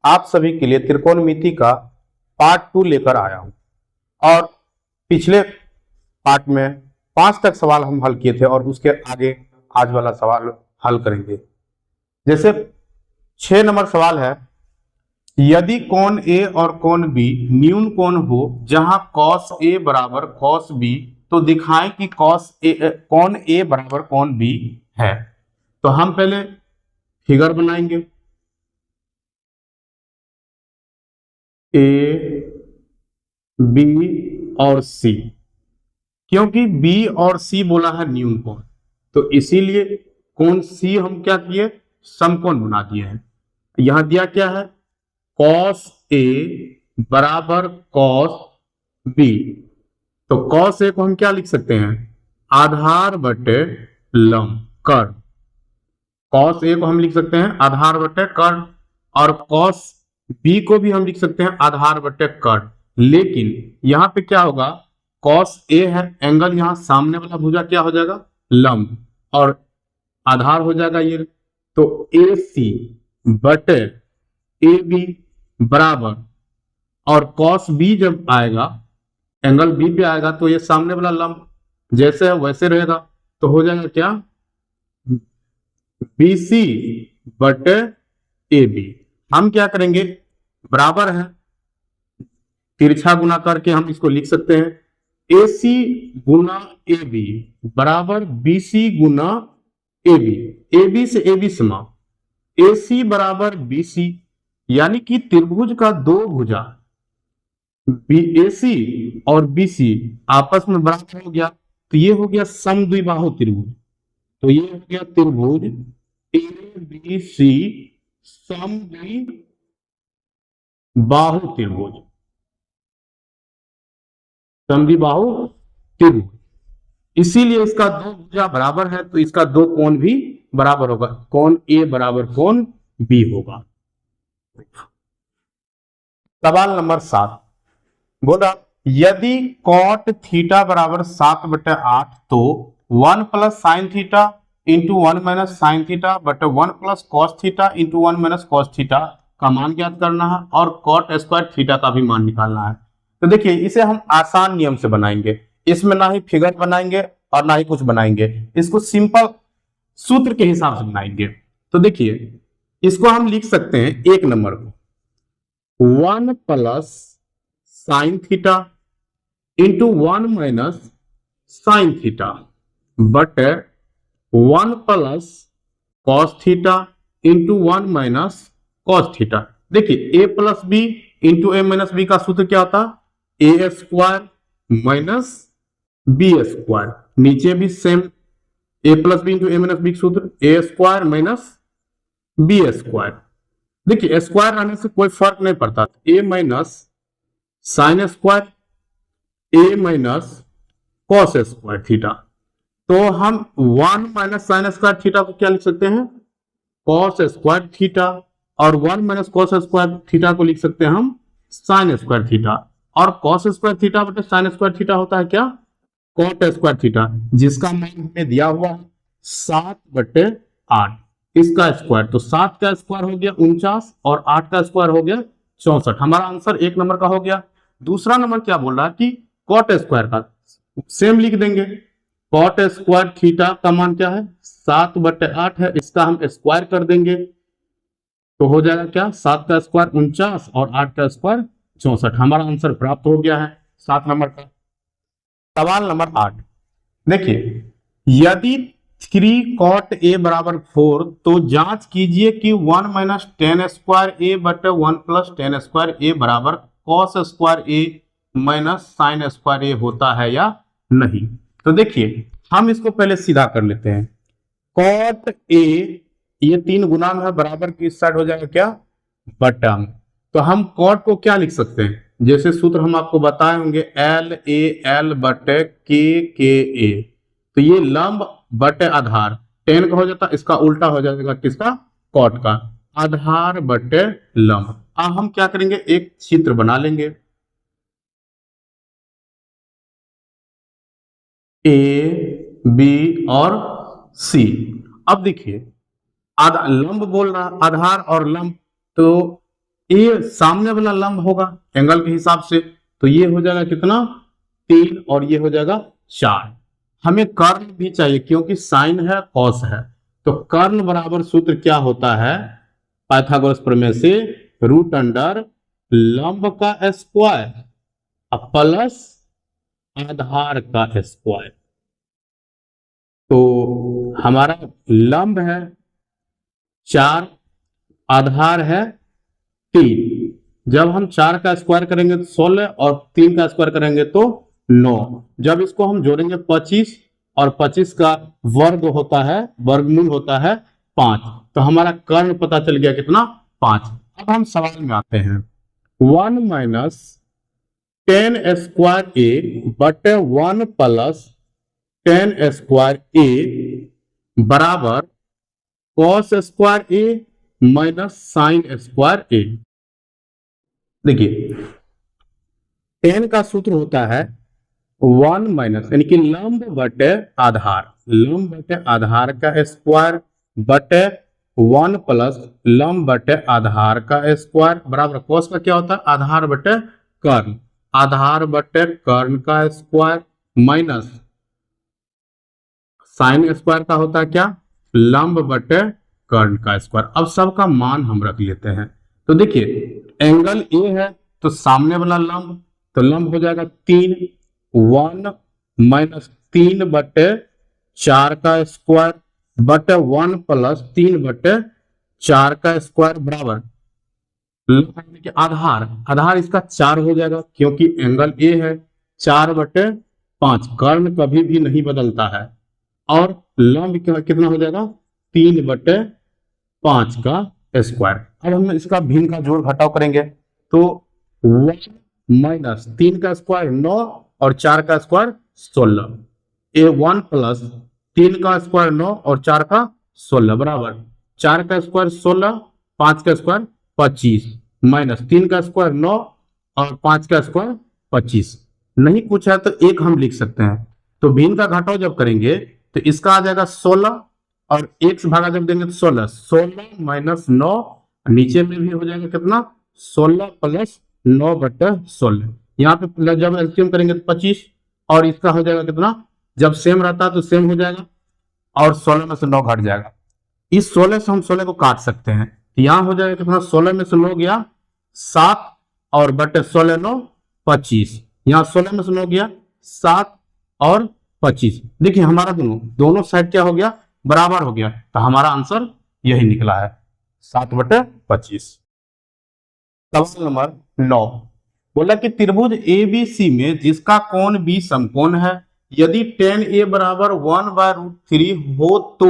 आप सभी के लिए त्रिकोणमिति का पार्ट 2 लेकर आया हूं। और पिछले पार्ट में 5 तक सवाल हम हल किए थे और उसके आगे आज वाला सवाल हल करेंगे। जैसे 6 नंबर सवाल है, यदि कोण ए और कोण बी न्यून कोण हो जहां cos ए बराबर cos बी, तो दिखाएं कि कोण ए बराबर कोण बी है। तो हम पहले फिगर बनाएंगे। ए, बी और सी, क्योंकि बी और सी बोला है न्यून कोण, तो इसीलिए कोण सी हम क्या किए, समकोण बना दिए हैं। यहां दिया क्या है, cos ए बराबर cos बी, तो cos ए को हम क्या लिख सकते हैं, आधार बटे लंब कर्ण। cos ए को हम लिख सकते हैं आधार बटे कर्ण, और cos बी को भी हम लिख सकते हैं आधार बटे कर्ण। लेकिन यहां पे क्या होगा, cos ए है एंगल, यहां सामने वाला भुजा क्या हो जाएगा, लंब, और आधार हो जाएगा ये, तो ए सी बटे ए बी बराबर, और cos बी जब आएगा एंगल बी पे आएगा तो ये सामने वाला लंब जैसे है वैसे रहेगा, तो हो जाएगा क्या, बी सी बटे ए बी। हम क्या करेंगे, बराबर है, तिरछा गुना करके हम इसको लिख सकते हैं, ए सी गुना ए बी बराबर बी सी गुना ए बी। ए बी से ए बी समा, ए सी बराबर बी सी, यानी कि त्रिभुज का दो भुजा ए सी और बी सी आपस में बराबर हो गया, तो ये हो गया समद्विबाहु त्रिभुज। तो ये हो गया त्रिभुज ए बी सी समद्विबाहु त्रिभुज, समद्विबाहु त्रिभुज। इसीलिए इसका दो भुजा बराबर है, तो इसका दो कोण भी बराबर होगा, कोण ए बराबर कोण बी होगा। सवाल नंबर 7 बोला, यदि cot थीटा बराबर 7/8, तो 1 plus sine theta into 1 minus sine theta बटे 1 plus cos theta into 1 minus cos theta का मान ज्ञात करना है, और cot स्क्वायर थीटा का भी मान निकालना है। तो देखिए, इसे हम आसान नियम से बनाएंगे, इसमें ना ही फिगर बनाएंगे और ना ही कुछ बनाएंगे, इसको सिंपल सूत्र के हिसाब से बनाएंगे। तो देखिए, इसको हम लिख सकते हैं, एक नंबर को 1 plus sine theta into 1 minus sine theta बटे 1 plus cos theta into 1 minus cos theta. देखिए, ए प्लस बी इंटू ए माइनस बी का सूत्र क्या होता है, ए स्क्वायर माइनस बी स्क्वायर। नीचे भी सेम ए प्लस बी इंटू ए माइनस बी सूत्र, ए स्क्वायर माइनस बी स्क्वायर। देखिए, स्क्वायर रहने से कोई फर्क नहीं पड़ता, ए माइनस साइन स्क्वायर, ए माइनस कॉस स्क्वायर थीटा। तो हम 1 माइनस साइन स्क्वायर थीटा को क्या लिख सकते हैं, कॉस स्क्वायर थीटा, और 1 माइनस कॉस स्क्वायर थीटा को लिख सकते हैं हम साइन स्क्वायर थीटा। और कॉस स्क्वायर थीटा बटे साइन स्क्वायर थीटा होता है क्या, कॉट स्क्वायर थीटा, जिसका मान हमें दिया हुआ है 7/8, इसका स्क्वायर, तो 7 का स्क्वायर हो गया 49 और 8 का स्क्वायर हो गया 64। हमारा आंसर एक नंबर का हो गया। दूसरा नंबर क्या बोल रहा है कि कॉट स्क्वायर का सेम लिख देंगे, कॉट स्क्वायर थीटा का मान क्या है, 7/8 है, इसका हम स्क्वायर कर देंगे, तो हो जाएगा क्या, 7 का स्क्वायर 49 और 8 का स्क्वायर 64। हमारा आंसर प्राप्त हो गया है 7 नंबर का। सवाल नंबर 8 देखिए, यदि 3 cot a बराबर 4, तो जांच कीजिए कि 1 माइनस टेन स्क्वायर ए बटे 1 प्लस टेन स्क्वायर ए बराबर कॉस स्क्वायर ए माइनस साइन स्क्वायर ए होता है या नहीं। तो देखिए, हम इसको पहले सीधा कर लेते हैं, cot a ये 3 गुना में है, बराबर की इस साइड हो जाएगा क्या, बटा में। तो हम cot को क्या लिख सकते हैं, जैसे सूत्र हम आपको बताए होंगे, एल ए एल बटे के ए, तो ये लंब बटे आधार, टेन का हो जाता, इसका उल्टा हो जाएगा किसका, कॉट का, आधार बटे लंब। अब हम क्या करेंगे, एक चित्र बना लेंगे, ए बी और सी। अब देखिए, लंब बोल रहा, आधार और लंब, तो ए सामने वाला लंब होगा एंगल के हिसाब से, तो ये हो जाएगा कितना 3 और ये हो जाएगा 4। हमें कर्ण भी चाहिए क्योंकि साइन है कॉस है, तो कर्ण बराबर सूत्र क्या होता है पाइथागोरस प्रमेय से, रूट अंडर लंब का स्क्वायर प्लस आधार का स्क्वायर। तो हमारा लंब है 4, आधार है 3। जब हम 4 का स्क्वायर करेंगे तो 16 और 3 का स्क्वायर करेंगे तो 9। जब इसको हम जोड़ेंगे 25 और 25 का वर्ग होता है, वर्गमूल होता है 5, तो हमारा कर्ण पता चल गया कितना 5। अब हम सवाल में आते हैं 1 माइनस 10 स्क्वायर ए बटे 1 प्लस 10 स्क्वायर ए बराबर कॉस स्क्वायर ए माइनस साइन स्क्वायर ए। देखिए 10 का सूत्र होता है 1 माइनस यानी कि लंब बटे आधार, लंब बटे आधार का स्क्वायर बटे 1 प्लस लंब बटे आधार का स्क्वायर बराबर कॉस का क्या होता है आधार बटे कर्ण, आधार बटे कर्ण का स्क्वायर माइनस साइन स्क्वायर का होता है क्या लंब बटे कर्ण का स्क्वायर। अब सबका मान हम रख लेते हैं। तो देखिए एंगल ए है तो सामने वाला लंब, तो लंब हो जाएगा 3, 1 माइनस 3 बटे 4 का स्क्वायर बटे 1 प्लस 3 बटे 4 का स्क्वायर बराबर आधार, आधार इसका 4 हो जाएगा क्योंकि एंगल ए है 4 बटे 5, कर्ण कभी भी नहीं बदलता है, और लंब कितना हो जाएगा 3 बटे 5 का स्क्वायर। अब हम इसका भिन्न का जोड़ घटाव करेंगे तो 1 माइनस 3 का स्क्वायर 9 और 4 का स्क्वायर 16, ए 1 प्लस 3 का स्क्वायर 9 और 4 का 16 बराबर 4 का स्क्वायर 16, 5 का स्क्वायर 25 माइनस 3 का स्क्वायर 9 और 5 का स्क्वायर 25। नहीं कुछ है तो एक हम लिख सकते हैं, तो भिन्न का घटाव जब करेंगे तो इसका आ जाएगा 16 और 1 से भागा जब देंगे तो 16, 16 माइनस 9 नीचे में भी हो जाएगा कितना 16 प्लस 9 बटे 16। यहाँ पे जब एलसीएम करेंगे तो 25 और इसका हो जाएगा कितना, जब सेम रहता है तो सेम हो जाएगा और 16 में से 9 घट जाएगा। इस 16 से हम 16 को काट सकते हैं, तो यहाँ हो जाएगा कितना 16 में से 9 गया 7 और बटे 16 9 25, यहाँ 16 में से 9 गया 7 और 25। देखिए हमारा दोनों साइड क्या हो गया बराबर हो गया, तो हमारा आंसर यही निकला है 7 बटे 25। सवाल नंबर 9 बोला कि त्रिभुज ABC में जिसका कोण B समकोण है, यदि tan A बराबर 1/√3 हो तो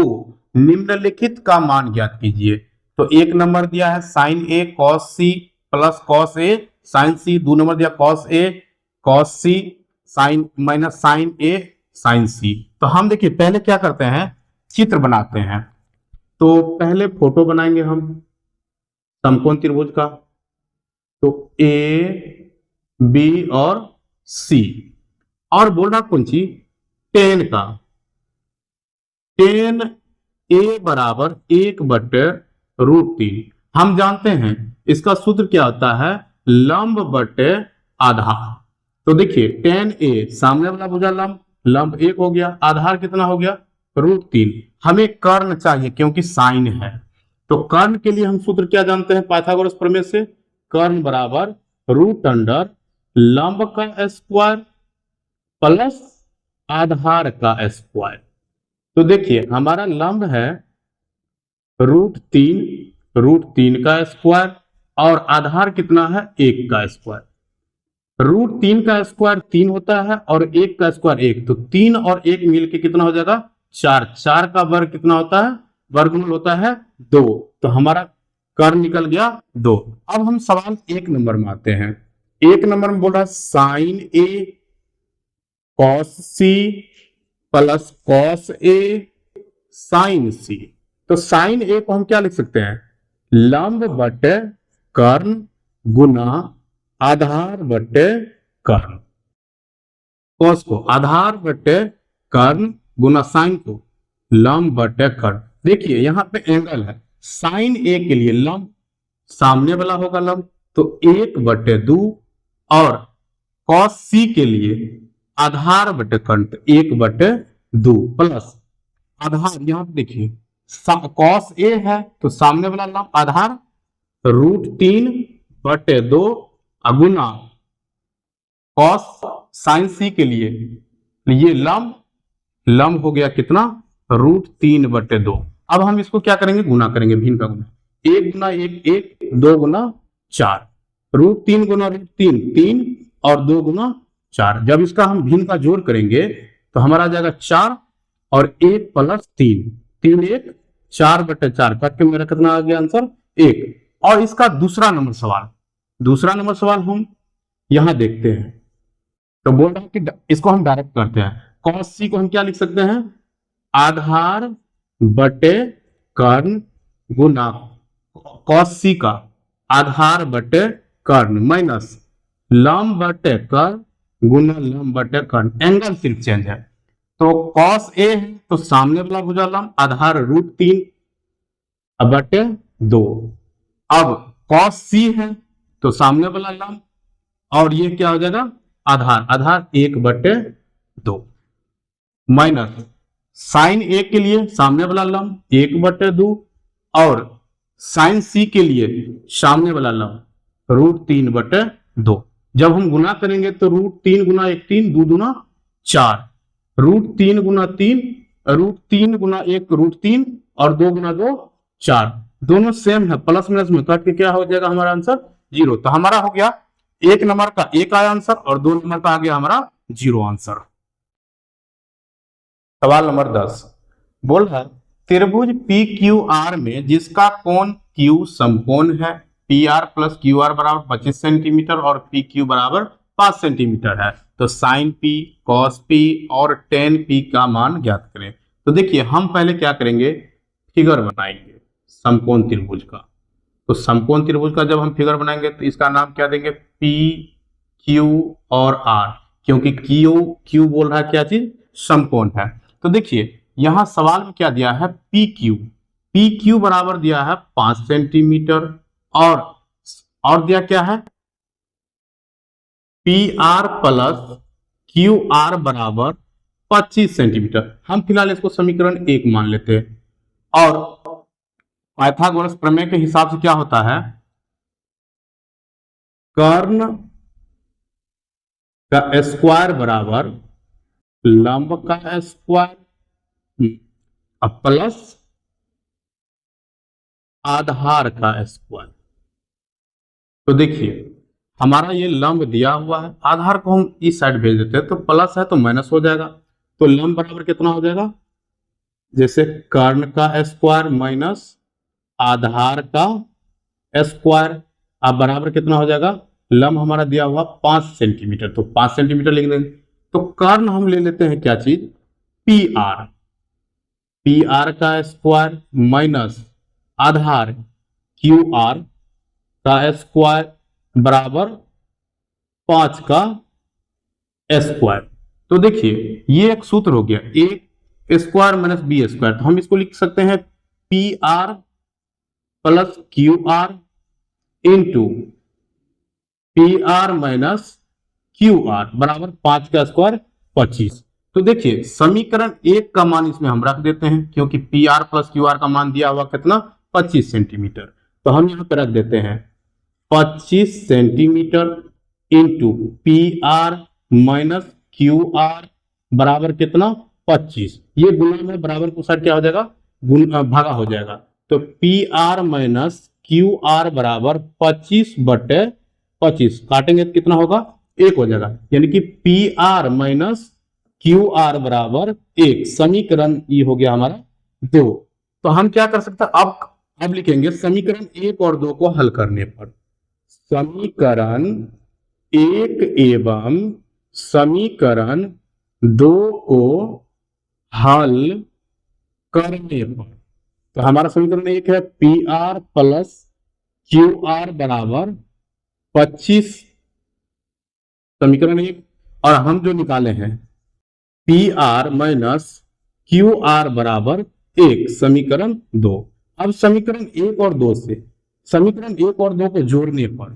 निम्नलिखित का मान ज्ञात कीजिए। तो 1 नंबर दिया है sin A cos C plus cos A sin C, 2 number दिया cos A cos C sin minus sin A sin C। तो हम देखिए पहले क्या करते हैं चित्र बनाते हैं, तो पहले फोटो बनाएंगे हम समकोण त्रिभुज का, तो A B और C, और बोल रहा कौन सी tan का, tan A बराबर 1/√3। हम जानते हैं इसका सूत्र क्या होता है लंब बटे आधार। तो देखिए tan A सामने वाला भुजा लंब, लंब 1 हो गया, आधार कितना हो गया √3। हमें कर्ण चाहिए क्योंकि साइन है, तो कर्ण के लिए हम सूत्र क्या जानते हैं पाइथागोरस प्रमेय से, कर्ण बराबर रूट अंडर लंब का स्क्वायर प्लस आधार का स्क्वायर। तो देखिए हमारा लंब है √3 का स्क्वायर और आधार कितना है 1 का स्क्वायर। √3 का स्क्वायर 3 होता है और 1 का स्क्वायर 1, तो 3 और 1 मिलके कितना हो जाएगा 4, 4 का वर्ग कितना होता है वर्गमूल होता है 2, तो हमारा कर्ण निकल गया 2। अब हम सवाल 1 नंबर में आते हैं। 1 नंबर में बोल रहा है sine A cos C plus cos A sin C। तो साइन A को हम क्या लिख सकते हैं लंब बटे कर्ण गुना आधार बटे कर्ण, cos को आधार बटे कर्ण गुना साइन को लंब बटे कर्ण। देखिए यहाँ पे एंगल है साइन A के लिए लंब सामने वाला होगा लंब, तो 1/2 और कॉस सी के लिए आधार बटे कर्ण 1/2 प्लस आधार, यहां पे देखिए कॉस ए है तो सामने वाला लंब आधार √3/2 गुना कॉस साइन सी के लिए ये लंब हो गया कितना √3/2। अब हम इसको क्या करेंगे, गुना करेंगे, भिन्न का गुना, 1 गुना 1 1, 2 गुना 4, √3 गुना √3 3 और 2 गुना 4। जब इसका हम भिन्न का जोड़ करेंगे तो हमारा आ जाएगा 4 और 1 + 3, 3 1 4/4 कट के मेरा कितना आ गया आंसर 1। और इसका दूसरा नंबर सवाल हम यहां देखते हैं। तो बोल रहा है कि इसको हम डायरेक्ट करते हैं, cos c को हम क्या लिख सकते हैं, आधार बटे कर्ण गुना cos c का आधार बटे कर्ण माइनस लंब बटे कर्ण गुना लंब बटे कर्ण, एंगल सिर्फ चेंज है। तो cos a है तो सामने वाला भुजा लंब आधार √3/2, अब cos c है तो सामने वाला लंब और ये क्या हो जाएगा आधार 1/2 माइनस साइन ए के लिए सामने वाला लंब 1/2 और साइन सी के लिए सामने वाला लंब √3/2। जब हम गुना करेंगे तो √3 गुना 1 3, 2 दूना 4, √3 गुना 3, √3 गुना 1 √3 और 2 गुना 2 4, दोनों सेम है, प्लस माइनस में कट के क्या हो जाएगा हमारा आंसर 0। तो हमारा हो गया 1 नंबर का 1 आया आंसर और 2 नंबर का आ गया हमारा 0 आंसर। सवाल नंबर 10 बोल रहा है त्रिभुज PQR में जिसका कोण Q समकोण है, PR + QR बराबर 25 सेंटीमीटर और PQ बराबर 5 सेंटीमीटर है, तो sin P, cos P और tan P का मान ज्ञात करें। तो देखिए हम पहले क्या करेंगे, फिगर बनाएंगे समकोण त्रिभुज का। तो समकोण त्रिभुज का जब हम फिगर बनाएंगे तो इसका नाम क्या देंगे, P, Q और R, क्योंकि Q बोल रहा है क्या चीज, समकोण है। तो देखिए यहां सवाल में क्या दिया है, PQ बराबर दिया है 5 सेंटीमीटर और दिया क्या है PR + QR बराबर 25 सेंटीमीटर। हम फिलहाल इसको समीकरण 1 मान लेते हैं और पाइथागोरस प्रमेय के हिसाब से क्या होता है, कर्ण का स्क्वायर बराबर लंब का स्क्वायर प्लस आधार का स्क्वायर। तो देखिए हमारा ये लंब दिया हुआ है, आधार को हम इस साइड भेज देते हैं तो प्लस है तो माइनस हो जाएगा, तो लंब बराबर कितना हो जाएगा, जैसे कर्ण का स्क्वायर माइनस आधार का स्क्वायर, अब बराबर कितना हो जाएगा, लंब हमारा दिया हुआ 5 सेंटीमीटर तो 5 सेंटीमीटर लिख देंगे। तो कर्ण हम ले लेते हैं क्या चीज, PR का स्क्वायर माइनस आधार QR का स्क्वायर बराबर 5 का स्क्वायर। तो देखिए ये एक सूत्र हो गया, A square minus B square, तो हम इसको लिख सकते हैं PR + QR into PR minus QR बराबर 5 का स्क्वायर 25। तो देखिए समीकरण 1 का मान इसमें हम रख देते हैं, क्योंकि PR + QR का मान दिया हुआ कितना 25 सेंटीमीटर, तो हम यहाँ पे रख देते हैं 25 centimetre into PR minus QR बराबर कितना 25, ये गुना में बराबर को साइड क्या हो जाएगा, भागा हो जाएगा। तो PR माइनस QR बराबर 25/25, काटेंगे तो कितना होगा 1 हो जाएगा, यानी कि PR माइनस QR बराबर 1, समीकरण ये हो गया हमारा 2। तो हम क्या कर सकते हैं, अब लिखेंगे समीकरण 1 और 2 को हल करने पर, समीकरण 1 एवं समीकरण 2 को हल करने पर, तो हमारा समीकरण 1 है PR + QR बराबर 25, समीकरण 1, और हम जो निकाले हैं PR माइनस QR बराबर 1, समीकरण 2। अब समीकरण 1 और 2 से समीकरण 1 और 2 को जोड़ने पर,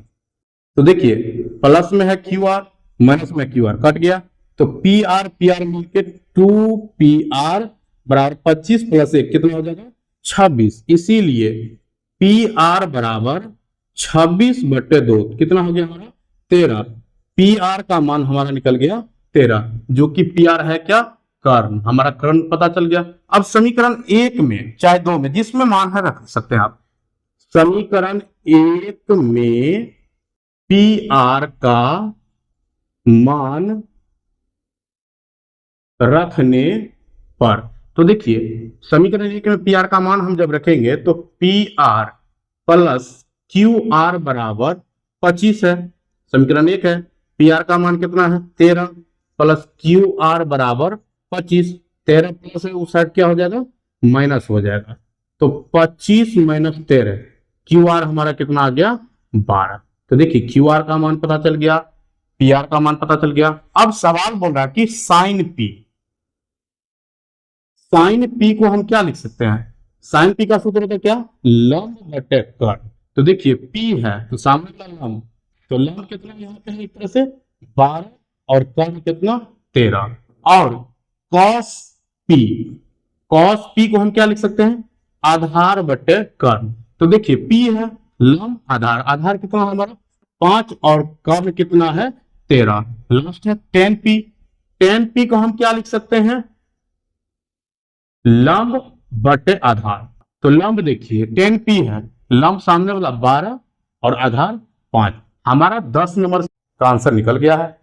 तो देखिए प्लस में है क्यू आर, माइनस में क्यू आर कट गया, तो पी आर मिलके 2PR बराबर 25 प्लस 1 कितना हो जाएगा 26। इसीलिए पी आर बराबर 26/2 कितना हो गया हमारा 13। पी आर का मान हमारा निकल गया 13, जो कि पी आर है क्या कर्ण, हमारा कर्ण पता चल गया। अब समीकरण 1 में चाहे 2 में जिसमें मान है रख सकते हैं आप। समीकरण 1 में पी आर का मान रखने पर, तो देखिए समीकरण 1 में पी आर का मान हम जब रखेंगे तो P R plus Q R बराबर 25 है। समीकरण 1 है, पी आर का मान कितना है 13 प्लस क्यू आर बराबर 25, 13 प्लस है उस साइड क्या हो जाएगा माइनस हो जाएगा, तो 25 माइनस 13, क्यू आर हमारा कितना आ गया 12। तो देखिए क्यू आर का मान पता चल गया, पी आर का मान पता चल गया। अब सवाल बोल रहा है कि साइन पी को हम क्या लिख सकते हैं, साइन पी का सूत्र होता है क्या लंब बटे कर्ण। तो देखिए पी है तो सामने का लंब, तो लंब कितना यहाँ पे है एक तरह से 12 और कर्ण कितना 13, और कॉस पी को हम क्या लिख सकते हैं आधार बटे कर्ण। तो देखिए पी है लंब आधार, आधार कितना है हमारा 5 और कर्ण कितना है 13, लास्ट है tan पी को हम क्या लिख सकते हैं लंब बटे आधार। तो लंब देखिए tan p है, लंब सामने वाला 12 और आधार 5, हमारा 10 नंबर का आंसर निकल गया है।